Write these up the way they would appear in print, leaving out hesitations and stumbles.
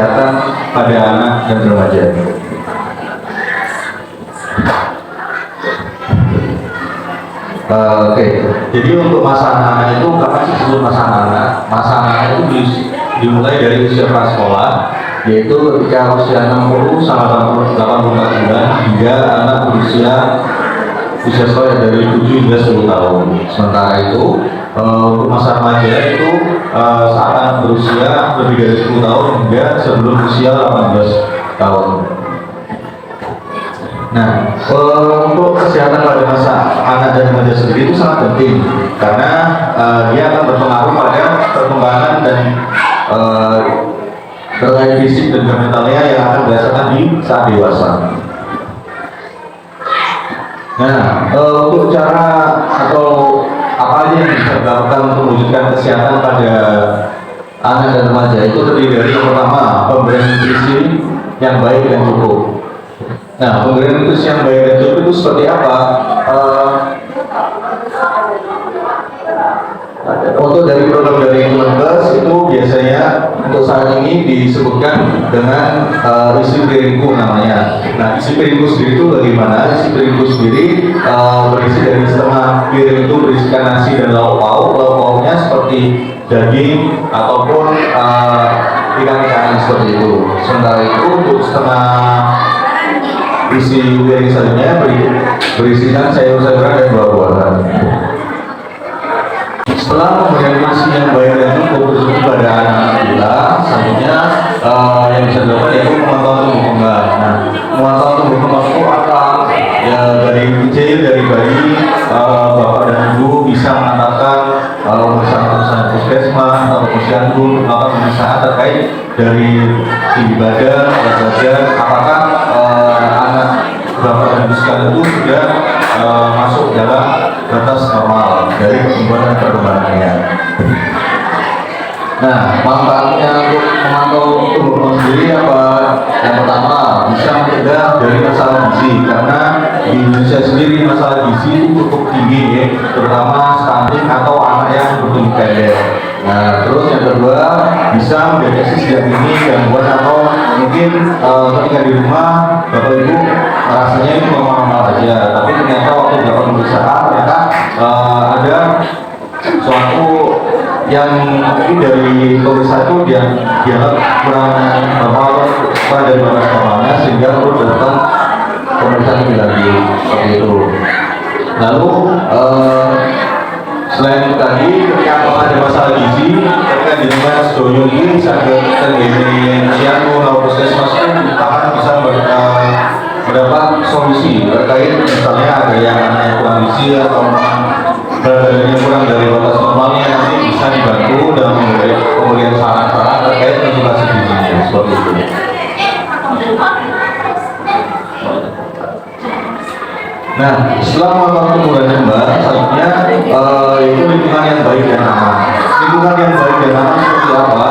kesehatan pada anak dan remaja. Oke, jadi untuk masa anak-anak itu, kenapa sih disebut masa anak-anak? Masa anak-anak itu dimulai dari usia prasekolah, yaitu ketika usia 60 sampai 84 bulan hingga anak berusia sekolah dari 7 hingga 10 tahun. Sementara itu untuk masa remaja itu saat anak berusia lebih dari 10 tahun hingga sebelum usia 18 tahun. Nah, untuk kesehatan pada masa anak dan remaja sendiri itu sangat penting karena dia akan berpengaruh pada perkembangan dan terkait fisik dan mentalnya yang akan dirasakan di saat dewasa. Nah, untuk cara atau apa aja yang bisa dilakukan untuk mewujudkan kesehatan pada anak dan remaja itu terdiri dari yang pertama, pemberian nutrisi yang baik dan cukup. Nah, pemberian nutrisi yang baik dan cukup itu seperti apa? Untuk dari program dari Kemenkes itu biasanya untuk saat ini disebutkan dengan isi piringku namanya. Nah, isi piringku sendiri itu bagaimana? Isi piringku sendiri berisi dari setengah piring itu berisikan nasi dan lauk pauk. Lauk pauknya seperti daging ataupun ikan-ikan seperti itu. Sementara itu untuk setengah isi piring selanjutnya berisikan sayur-sayuran dan buah-buahan. Setelah pemberian nutrisi yang baik dan cukup pada anak-anak kita, selanjutnya yang bisa dilakukan yaitu memantau tumbuh kembang. Nah, memantau tumbuh kembang itu apa? Ya dari kecil, dari bayi, bapak dan ibu bisa mengantarkan pemeriksaan puskesmas atau posyandu melakukan pemeriksaan terkait dari tinggi badan, berat badan, apakah anak bapak dan ibu sekalian itu sudah masuk dalam batas normal dari pertumbuhan dan perkembangannya. Nah, manfaatnya untuk memantau tumbuh kembang sendiri apa? Yang pertama, bisa mencegah dari masalah gizi karena di Indonesia sendiri masalah gizi itu cukup tinggi ya, terutama stunting atau anak yang bertumbuh pendek. Nah, terus yang kedua, bisa mendeteksi sejak dini gangguan atau mungkin ketika di rumah bapak ibu rasanya itu normal aja, tapi ternyata waktu dapat pemeriksaan ternyata ada suatu yang mungkin dari pemeriksaan itu dia kurang normal, kurang dari batas normalnya sehingga perlu dilakukan pemeriksaan lebih lanjut seperti itu. Lalu selain itu tadi, ketika ada masalah gizi, ketika di rumah sedoyo ini bisa terjadi posyandu atau puskesmas itu bisa mendapat solusi terkait misalnya ada yang anaknya kurang gizi atau badannya kurang dari batas normalnya, nanti bisa dibantu dalam pemberian saran-saran terkait konsultasi gizinya seperti itu. Nah, setelah melakukan pemburuan kembang, selanjutnya itu lingkungan yang baik dan aman. Lingkungan yang baik dan aman seperti apa?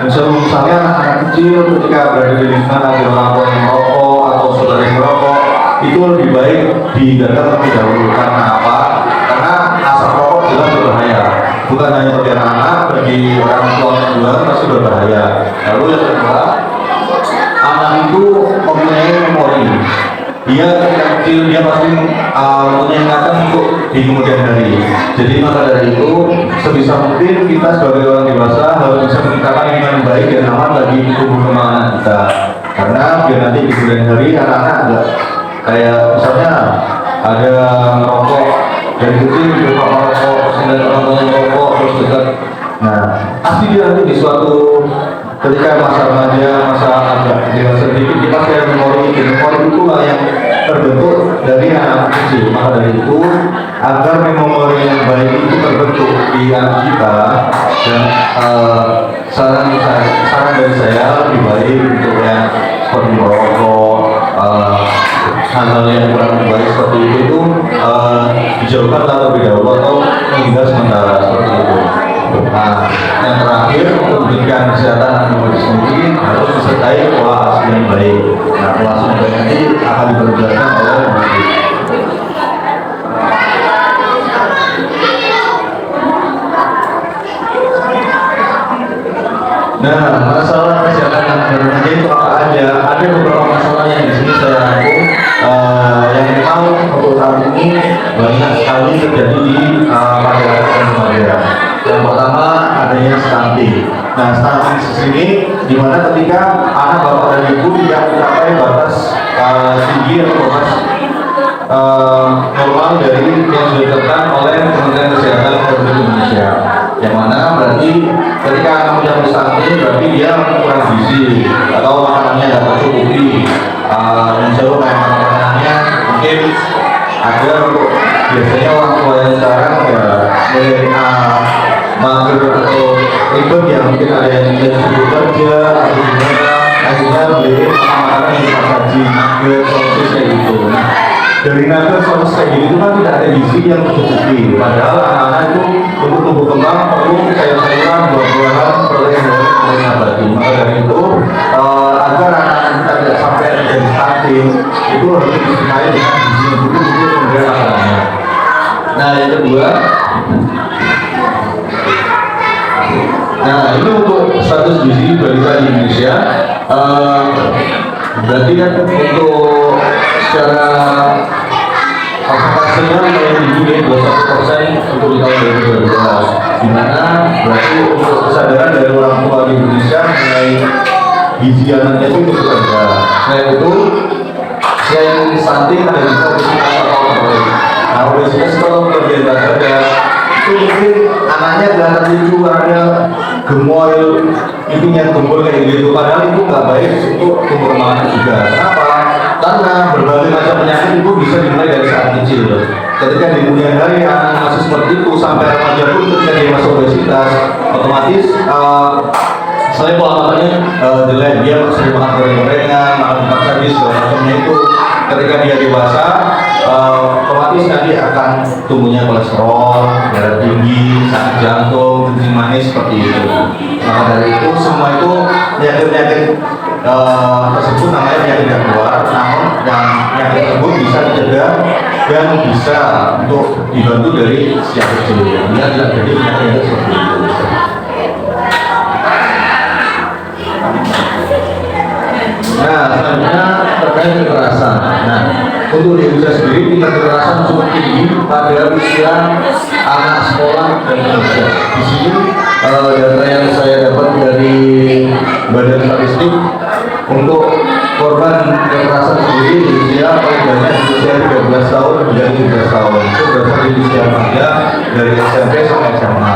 Misalnya anak kecil ketika berada di lingkungan ada orang tua yang merokok atau saudara yang merokok, itu lebih baik dihindarkan terlebih dahulu. Karena apa? Karena asap rokok jelas berbahaya. Bukan hanya bagi anak, bagi orang tua juga pasti berbahaya. Lalu yang kedua, anak itu mempunyai memori. Dia ketika kecil dia pasti punya ingatan untuk di kemudian hari. Jadi maka dari itu sebisa mungkin kita sebagai orang dewasa harus bisa menciptakan lingkungan baik dan aman bagi tumbuh kembang anak kita. Karena biar nanti di kemudian hari anak-anak enggak kayak misalnya ada merokok dari kecil dia merokok, sehingga orang tua merokok terus dekat. Nah pasti dia nanti di suatu ketika masa remaja, masa agak dewasa sedikit, kita kayak memori itulah yang terbentuk dari anak kecil. Maka dari itu, agar memori yang baik itu terbentuk di anak kita, dan saran dari saya lebih baik untuk yang seperti merokok, hal-hal yang kurang baik seperti itu dijauhkan terlebih dahulu atau menghindar sementara seperti itu. Nah, yang terakhir untuk memberikan kesehatan anak sendiri harus disertai pola asuh yang baik. Nah, pola asuh yang baik nanti akan diperjelaskan oleh Menteri. Nah, masalah kesehatan anak dan remaja itu apa aja? Ada beberapa masalah yang di sini saya rangkum yang memang untuk saat ini banyak sekali terjadi di pada anak dan remaja. Yang pertama adanya stunting. Nah, stunting di sini di mana ketika anak bapak dan ibu tidak mencapai batas tinggi atau batas normal dari yang sudah ditetapkan oleh Kementerian Kesehatan Republik Indonesia. Yang mana berarti ketika anak mencapai stunting berarti dia kurang gizi atau makanannya tidak tercukupi. Yang jauh kayak makanannya mungkin ada untuk biasanya orang tua yang sekarang ya mager atau ribet ya, mungkin ada yang sibuk kerja atau gimana, akhirnya beli makanan yang saji, nugget, sosis kayak gitu. Nah, dari nugget, sosis kayak gitu itu kan tidak ada gizi yang tercukupi. Padahal anak-anak itu untuk tumbuh kembang perlu sayur-sayuran, buah-buahan, protein nabati. Maka dari itu agar anak-anak kita tidak sampai menjadi stunting itu harus disertai dengan gizi yang cukup untuk pemberian makanannya. Nah, yang kedua, nah ini untuk status gizi balita di Indonesia. Berarti kan untuk secara persentasenya yang tinggi 21% untuk di tahun 2012. Di mana berarti untuk kesadaran dari orang tua di Indonesia mengenai gizi anaknya itu cukup rendah. Selain itu, selain stunting ada juga obesitas atau overweight. Nah, obesitas kalau terjadi pada itu mungkin anaknya kelihatan lucu, ada gemoy, intinya gembul kayak gitu. Padahal itu nggak baik untuk tumbuh kembang juga. Kenapa? Karena berbagai macam penyakit itu bisa dimulai dari saat kecil. Ketika di kemudian hari anak masih seperti itu sampai remaja pun ketika dia masuk obesitas, otomatis selain pola makannya jelek, dia sering makan goreng-gorengan, makan tempat saji segala macamnya itu. Ketika dia dewasa, otomatis nanti akan tumbuhnya kolesterol, darah tinggi, sakit jantung, kencing manis seperti itu. Maka dari itu semua itu penyakit-penyakit tersebut namanya penyakit yang keluar, namun yang penyakit tersebut bisa dicegah dan bisa untuk dibantu dari sejak kecil. Dia tidak jadi penyakit seperti itu. Nah, selanjutnya terkait kekerasan. Nah, untuk di Indonesia sendiri tingkat kekerasan cukup tinggi pada usia anak sekolah dan remaja. Di sini data yang saya dapat dari Badan Statistik untuk korban kekerasan sendiri di usia paling banyak di usia 13 tahun hingga 17 tahun. Itu berasal dari usia remaja dari SMP sampai SMA.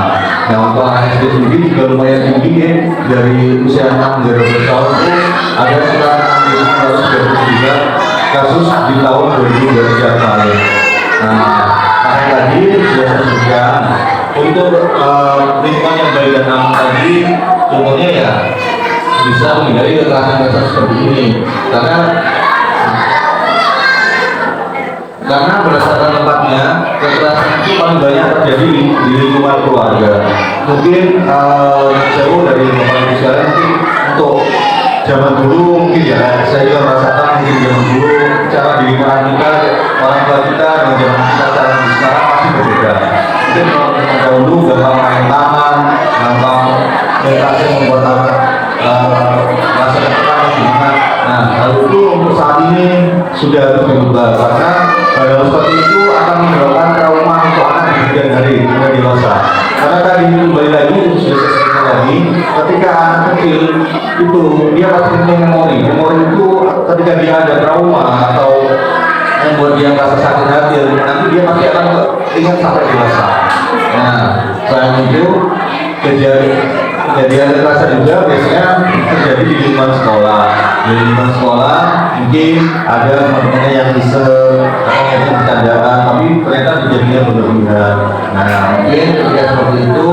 Nah, untuk anak SD sendiri juga lumayan tinggi ya, dari usia 6 hingga 12 tahun itu ada sekitar 6.123 kasus di tahun 2023 kemarin. Nah, makanya tadi sudah saya sebutkan untuk lingkungan yang baik dan aman tadi, contohnya ya bisa menghindari kekerasan seperti ini. Karena berdasarkan tempatnya, kekerasan itu paling banyak terjadi di lingkungan keluarga. Mungkin jauh dari bapak ibu sekalian, mungkin untuk zaman dulu mungkin ya saya juga merasakan mungkin zaman dulu cara di lingkungan kita, orang tua kita dengan zaman kita cara di sekarang masih berbeda. Mungkin kalau dahulu gampang main taman, gampang berinteraksi membuat anak masa depan gimana. Nah, hal itu untuk saat ini sudah harus berubah karena hal seperti itu akan menyebabkan trauma untuk anak di kemudian hari kemudian dewasa. Karena tadi kembali lagi sudah saya sebutkan lagi, ketika anak kecil itu dia pasti punya memori itu ketika dia ada trauma atau yang buat dia merasa sakit hati, nanti dia pasti akan ingat sampai dewasa. Nah, selain itu kejadian kekerasan juga biasanya terjadi di lingkungan sekolah. Di lingkungan sekolah mungkin ada teman-temannya yang bisa yang bercandaan, tapi ternyata kejadiannya berlebihan. Nah, mungkin ketika seperti itu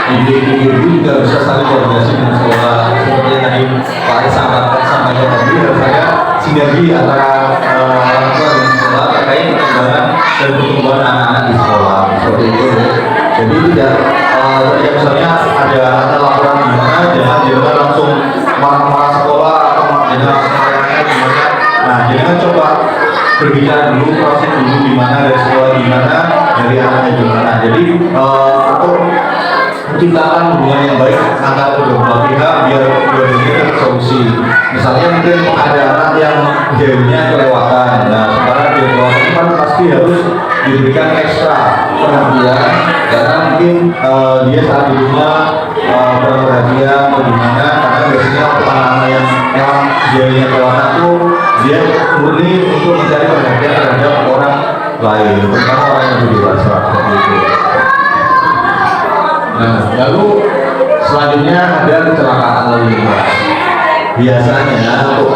ibu-ibu juga bisa saling koordinasi dengan sekolah. Seperti yang tadi Pak Ais sampaikan tadi, harus ada sinergi antara orang tua dan sekolah terkait perkembangan dan pertumbuhan anak-anak di sekolah. Seperti itu. Jadi tidak ya misalnya ada laporan di mana jangan langsung marah-marah sekolah atau jangan langsung marah gimana. Nah, jangan coba berbicara dulu, proses dulu di mana dari sekolah, di mana dari anaknya gimana. Jadi untuk menciptakan hubungan yang baik antara kedua belah pihak biar dua-duanya tersolusi. Misalnya mungkin ada anak yang jadinya kelewatan, nah sekarang dia kelewatan kan pasti harus diberikan ekstra perhatian karena mungkin dia saat hidupnya kurang perhatian atau gimana, karena biasanya anak-anak yang memang jadinya kelewatan itu dia murni untuk mencari perhatian terhadap orang lain, terutama orang yang lebih dewasa seperti itu. Nah, lalu selanjutnya ada kecelakaan lalu lintas. Biasanya untuk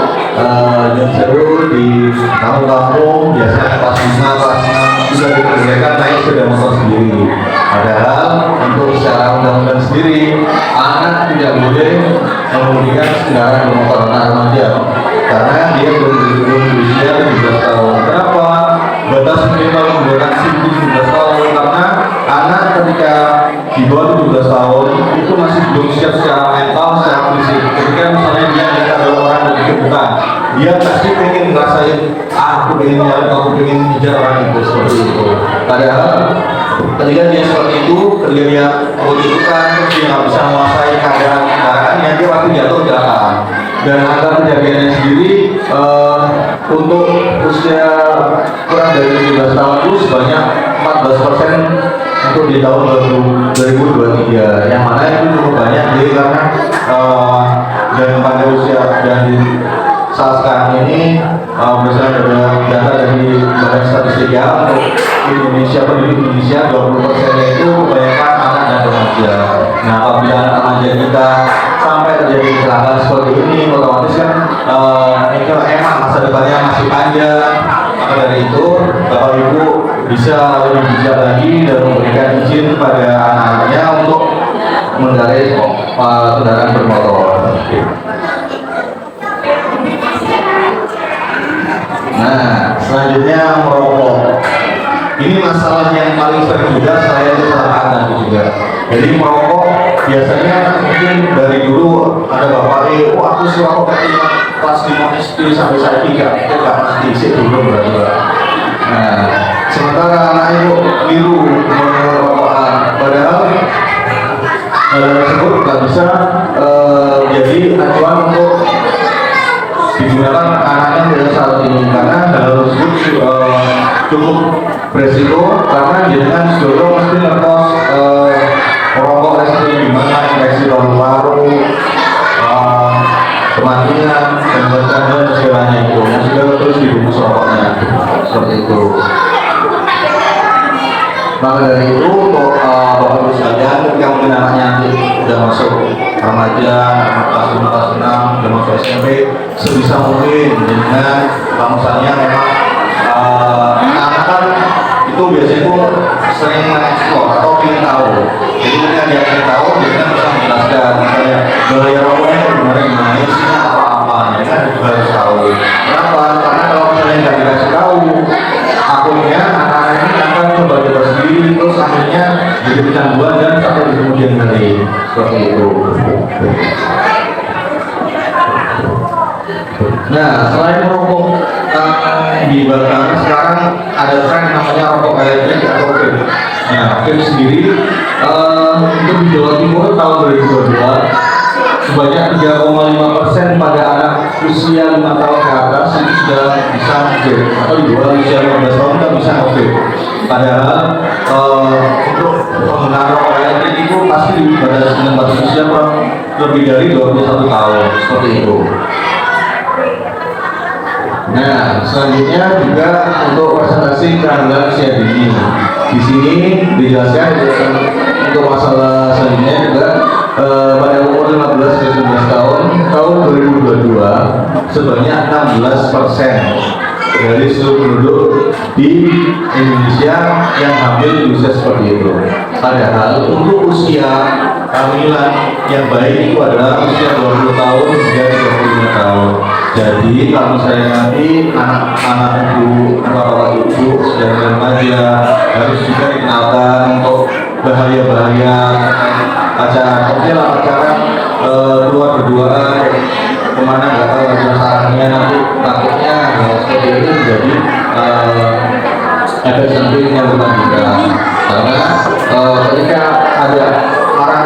yang seru di kampung-kampung biasanya kelas 5, kelas 6 sudah diperbolehkan naik sepeda motor sendiri. Padahal untuk secara undang-undang sendiri anak tidak boleh mengemudikan kendaraan bermotor anak remaja karena dia belum berusia 17 tahun. Kenapa? Batas minimal menggunakan SIM 17 tahun karena anak ketika di bawah 17 tahun itu masih belum siap secara mental, secara fisik. Ketika misalnya dia ada orang yang bukan, dia pasti pengen ngerasain, aku pengen nyari, aku pengen ngejar orang itu seperti itu. Padahal ketika dia seperti itu, ketika dia membutuhkan, dia nggak bisa menguasai keadaan kendaraannya, dia pasti jatuh kecelakaan. Dan angka kejadiannya sendiri untuk usia kurang dari 17 tahun itu sebanyak 14% untuk di tahun 2023, yang mana itu cukup banyak. Jadi karena dan pada usia dan di saat sekarang ini berdasarkan data dari Badan Statistik ya, untuk Indonesia, penduduk Indonesia 20% itu kebanyakan anak dan remaja. Nah, apabila anak remaja kita sampai terjadi kecelakaan seperti ini, otomatis kan itu emang masa depannya masih panjang. Maka dari itu Bapak Ibu bisa lebih bijak lagi dan memberikan izin kepada anak-anaknya untuk mengendarai kendaraan bermotor. Nah, selanjutnya merokok. Ini masalah yang paling sering juga saya kecelakaan tadi juga. Jadi merokok biasanya mungkin dari dulu ada bapak aku sih rokok kelas 5 SD sampai saat 3 itu gak pasti sih dulu berarti. Nah, sementara anak itu biru merokokan, padahal hal tersebut nggak bisa jadi acuan untuk digunakan anaknya pada saat ini, karena hal tersebut cukup beresiko karena jangan sudah mesti ngetos merokok resiko gimana, infeksi paru-paru, kematian dan bahkan segalanya itu yang sudah terus dibungkus rokoknya seperti itu. Maka dari itu untuk Bapak Ibu sekalian, ketika mungkin anaknya nanti sudah masuk remaja, kelas 5, kelas 6, sudah masuk SMP, sebisa mungkin dengan kalau misalnya memang anak kan itu biasanya itu sering mengeksplor atau ingin tahu. Jadi ketika dia ingin tahu, dia kan bisa menjelaskan misalnya bahaya rokoknya gimana, isinya apa-apa, ya kan juga harus tahu. Kenapa? Karena kalau misalnya nggak dikasih tahu, akhirnya anak-anak ini akan coba sendiri, terus akhirnya jadi kecanduan dan sampai di kemudian hari seperti itu. Nah, selain merokok di Batam sekarang ada tren namanya rokok elektrik atau vape. Nah, vape sendiri untuk di Jawa Timur tahun 2022 sebanyak 3,5% pada anak usia 5 tahun ke atas itu sudah bisa vape, atau di bawah usia 15 tahun kita bisa vape. Padahal untuk penggunaan rokok elektrik itu pasti dibatasi dengan batas usia lebih dari 21 tahun seperti itu. Nah, selanjutnya juga untuk presentasi kehamilan usia dini. Di sini dijelaskan untuk masalah selanjutnya juga pada umur 15 ke 17 tahun 2022 sebanyak 16% dari seluruh penduduk di Indonesia yang hamil di usia seperti itu. Padahal untuk usia kehamilan yang baik itu adalah usia 20 tahun hingga 35 tahun. Jadi kalau misalnya nanti anak-anak ibu, bapak ibu dan remaja harus juga dikenalkan untuk bahaya-bahaya pacaran. Oke lah pacaran keluar berduaan kemana nggak tahu sarannya, nanti takutnya seperti itu menjadi efek samping yang berlanjutan. Karena ketika ada orang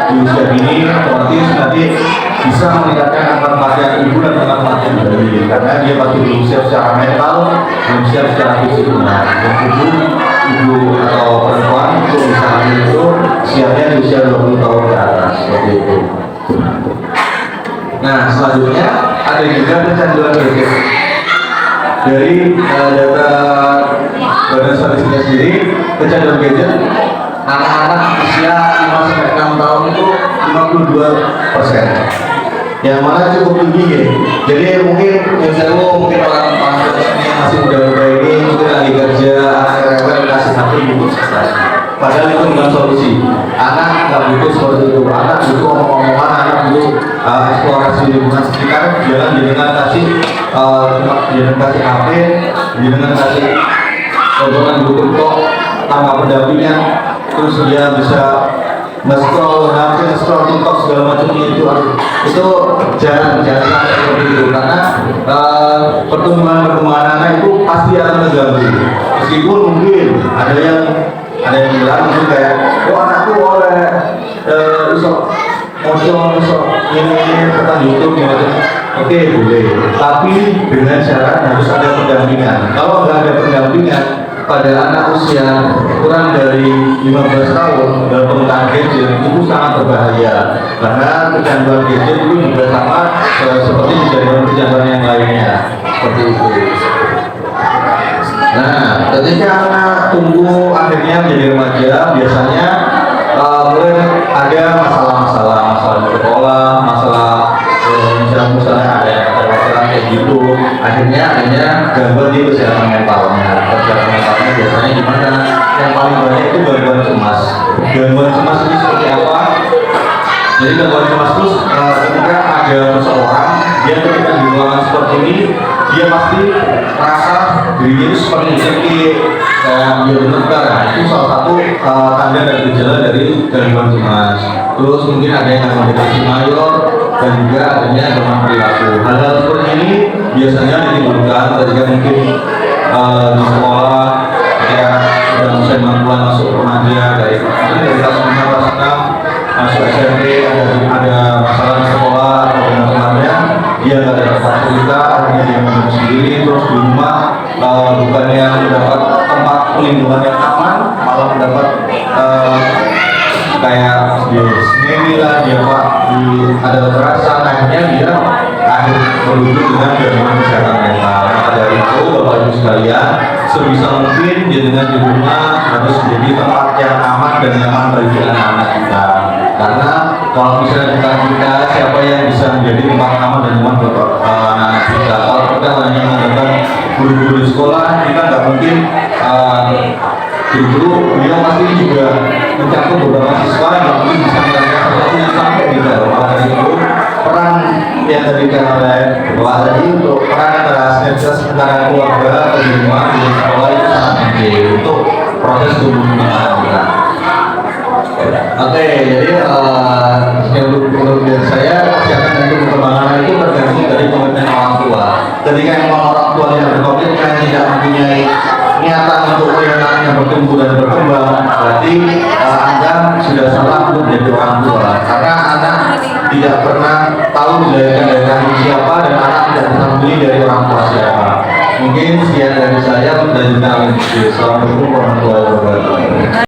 di usia ini otomatis nanti bisa meningkatkan angka kematian ibu dan angka kematian bayi karena dia masih belum siap secara mental, belum siap secara fisik. Nah, ibu atau perempuan itu bisa hamil itu siapnya di usia 20 tahun ke atas seperti itu. Nah, selanjutnya ada juga kecanduan gadget. Dari data Badan Statistik sendiri, kecanduan gadget anak-anak usia 5-6 tahun itu 52%, yang mana cukup tinggi ya. Jadi mungkin mungkin orang masih muda-muda ini mungkin lagi kerja, anak-anak kasih HP ibu. Padahal itu bukan solusi. Anak nggak butuh seperti itu. Anak butuh omong-omongan, anak butuh eksplorasi lingkungan sekitar. Jangan dengan kasih HP, dengan kasih tontonan YouTube kok tanpa pendampingan. Terus dia bisa nge-scroll TikTok segala macamnya itu jangan sampai seperti itu karena pertumbuhan anak itu pasti akan terganggu. Meskipun mungkin ada yang bilang mungkin kayak anakku oleh ini tentang YouTube gitu. Oke, boleh, tapi dengan syarat harus ada pendampingan. Kalau nggak ada pendampingan pada anak usia kurang dari 15 tahun dalam penggunaan gadget itu sangat berbahaya karena kecanduan gadget itu juga sama seperti kecanduan yang lainnya seperti itu. Nah, ketika anak tumbuh akhirnya menjadi remaja, biasanya mulai ada masalah di sekolah, misalnya ada masalah kayak gitu. Akhirnya gangguan di kesehatan mentalnya. Kesehatan mentalnya biasanya gimana? Yang paling banyak itu gangguan cemas. Gangguan cemas ini seperti apa? Jadi gangguan cemas itu ketika ada seseorang dia ketika di ruangan seperti ini dia pasti merasa dirinya itu seperti insecure, kayak dia bertengkar. Nah, itu salah satu tanda dan gejala dari gangguan cemas. Terus mungkin ada yang namanya depresi mayor dan juga adanya gangguan perilaku. Hal-hal seperti ini biasanya ditimbulkan ketika mungkin di sekolah ketika sudah mulai mulai masuk remaja dari kelas 5 kelas 6 masuk SMP ada masalah di sekolah atau teman-temannya dia nggak ada tempat cerita, akhirnya dia menunggu sendiri terus di rumah bukannya mendapat tempat pelindungan yang aman malah mendapat kayak sendiri lah dia ada kekerasan, akhirnya dia berujung dengan gangguan kesehatan mental. Maka dari itu Bapak Ibu sekalian sebisa mungkin dengan di rumah harus menjadi tempat yang aman dan nyaman bagi anak-anak kita. Karena kalau misalnya kita siapa yang bisa menjadi tempat aman dan nyaman buat anak-anak kita. Kalau kita hanya mengandalkan guru-guru di sekolah, kita nggak mungkin guru beliau pasti juga mencakup beberapa siswa yang mungkin bisa melakukan sesuatu yang sampai di dalam. Maka dari itu peran yang diberikan oleh Bapak tadi untuk peran antara sinergitas antara keluarga atau di rumah di sekolah itu sangat penting untuk proses tumbuh kembang kita. Oke, jadi menurut saya kesehatan dan tumbuh kembang itu tergantung dari komitmen orang tua. Ketika memang orang tua yang berkomitmen tidak mempunyai niatan untuk anaknya bertumbuh dan berkembang, berarti Anda sudah salah untuk menjadi orang tua karena anak tidak pernah tahu dilahirkan dari rahim siapa dan anak tidak bisa memilih dari orang tua siapa. Mungkin sekian dari saya dan juga Assalamualaikum warahmatullahi wabarakatuh.